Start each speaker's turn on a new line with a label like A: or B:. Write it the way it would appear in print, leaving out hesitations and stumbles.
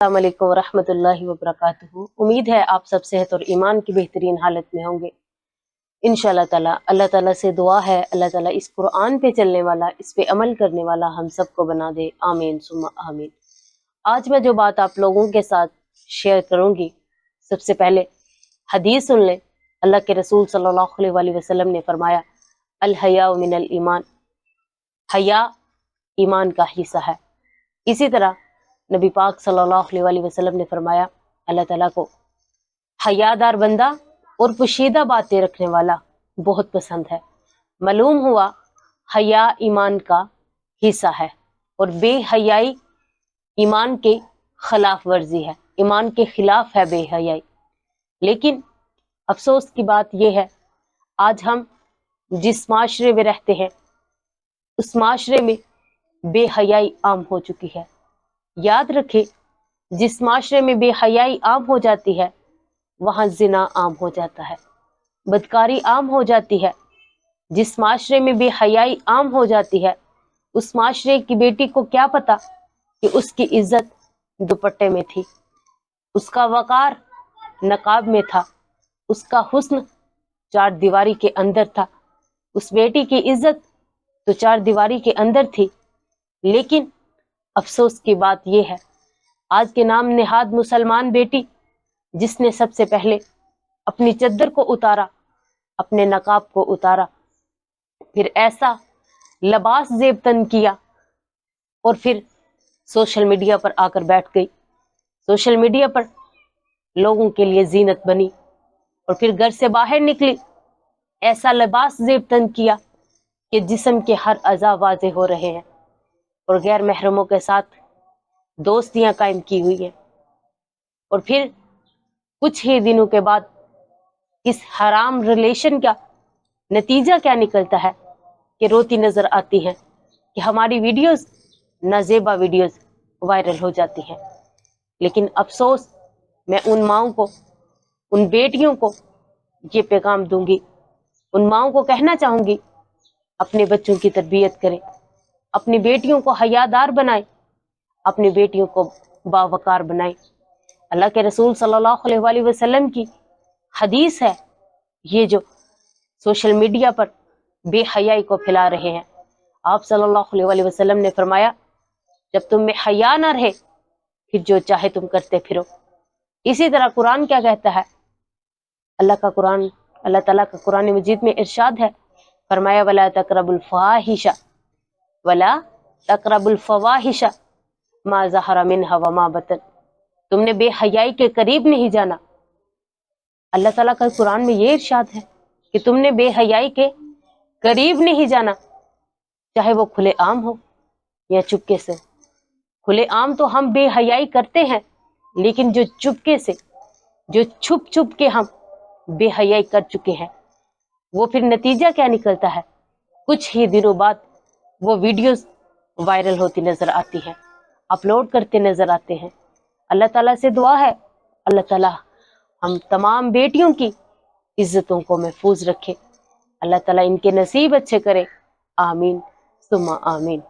A: अस्सलाम वालेकुम वरहमतुल्लाहि वबरकातुहू। उम्मीद है आप सब सेहत और ईमान की बेहतरीन हालत में होंगे इंशाअल्लाह ताला। अल्लाह ताला से दुआ है अल्लाह ताला इस कुरान पे चलने वाला, इस पे अमल करने वाला हम सबको बना दे, आमीन सुम्मा आमीन। आज मैं जो बात आप लोगों के साथ शेयर करूंगी, सबसे पहले हदीस सुन लें। अल्लाह के रसूल सल्लल्लाहु अलैहि वसल्लम ने फरमाया, अल हया मिनल ईमान, हया ईमान का हिस्सा है। इसी तरह नबी पाक सल्लल्लाहु अलैहि वसल्लम ने फरमाया, अल्लाह ताला को हयादार बंदा और पोशीदा बातें रखने वाला बहुत पसंद है। मालूम हुआ हया ईमान का हिस्सा है और बेहयाई ईमान के खिलाफ वर्जी है, ईमान के खिलाफ है बेहयाई। लेकिन अफसोस की बात यह है, आज हम जिस माशरे में रहते हैं उस माशरे में बेहयाई आम हो चुकी है। याद रखें, जिस माशरे में बेहयाई आम हो जाती है वहाँ जिना आम हो जाता है, बदकारी आम हो जाती है। जिस माशरे में बेहयाई आम हो जाती है उस माशरे की बेटी को क्या पता कि उसकी इज्जत दुपट्टे में थी, उसका वकार नकाब में था, उसका हुस्न चार दीवारी के अंदर था। उस बेटी की इज्जत तो चार दीवारी के अंदर थी। लेकिन अफसोस की बात यह है, आज के नाम निहाद मुसलमान बेटी जिसने सबसे पहले अपनी चद्दर को उतारा, अपने नकाब को उतारा, फिर ऐसा लिबास जेब तन किया और फिर सोशल मीडिया पर आकर बैठ गई। सोशल मीडिया पर लोगों के लिए जीनत बनी और फिर घर से बाहर निकली, ऐसा लिबास जेब तन किया कि जिस्म के हर अज़ा वाज़े हो रहे हैं और गैर महरमों के साथ दोस्तियां कायम की हुई है। और फिर कुछ ही दिनों के बाद इस हराम रिलेशन का नतीजा क्या निकलता है कि रोती नजर आती है कि हमारी वीडियोस, नाजेबा वीडियोस वायरल हो जाती हैं। लेकिन अफसोस, मैं उन माओं को, उन बेटियों को ये पैगाम दूंगी, उन माओं को कहना चाहूंगी, अपने बच्चों की तरबियत करें, अपनी बेटियों को हयादार बनाएं, अपनी बेटियों को बावकार बनाएं। अल्लाह के रसूल सल्लल्लाहु अलैहि वसल्लम की हदीस है, ये जो सोशल मीडिया पर बेहयाई को फैला रहे हैं। आप सल्लल्लाहु अलैहि वसल्लम ने फरमाया, जब तुम में हया ना रहे फिर जो चाहे तुम करते फिरो। इसी तरह कुरान क्या कहता है, अल्लाह ताला का कुरान मजीद में इरशाद है, फरमाया वला तकरबुल फाहिशा वला तकरबुल फवाहिशा मा ज़हरा मिन्हा व मा बतन। तुमने बेहयाई के करीब नहीं जाना। अल्लाह ताला का कुरान में ये इरशाद है कि तुमने बेहयाई के करीब नहीं जाना, चाहे वो खुले आम हो या चुपके से। खुले आम तो हम बेहयाई करते हैं, लेकिन जो चुपके से, जो छुप छुप के हम बेहयाई कर चुके हैं, वो फिर नतीजा क्या निकलता है, कुछ ही दिनों बाद वो वीडियोस वायरल होती नजर आती हैं, अपलोड करते नजर आते हैं। अल्लाह ताला से दुआ है, अल्लाह ताला हम तमाम बेटियों की इज्जतों को महफूज रखे, अल्लाह ताला इनके नसीब अच्छे करे, आमीन सुम्मा आमीन।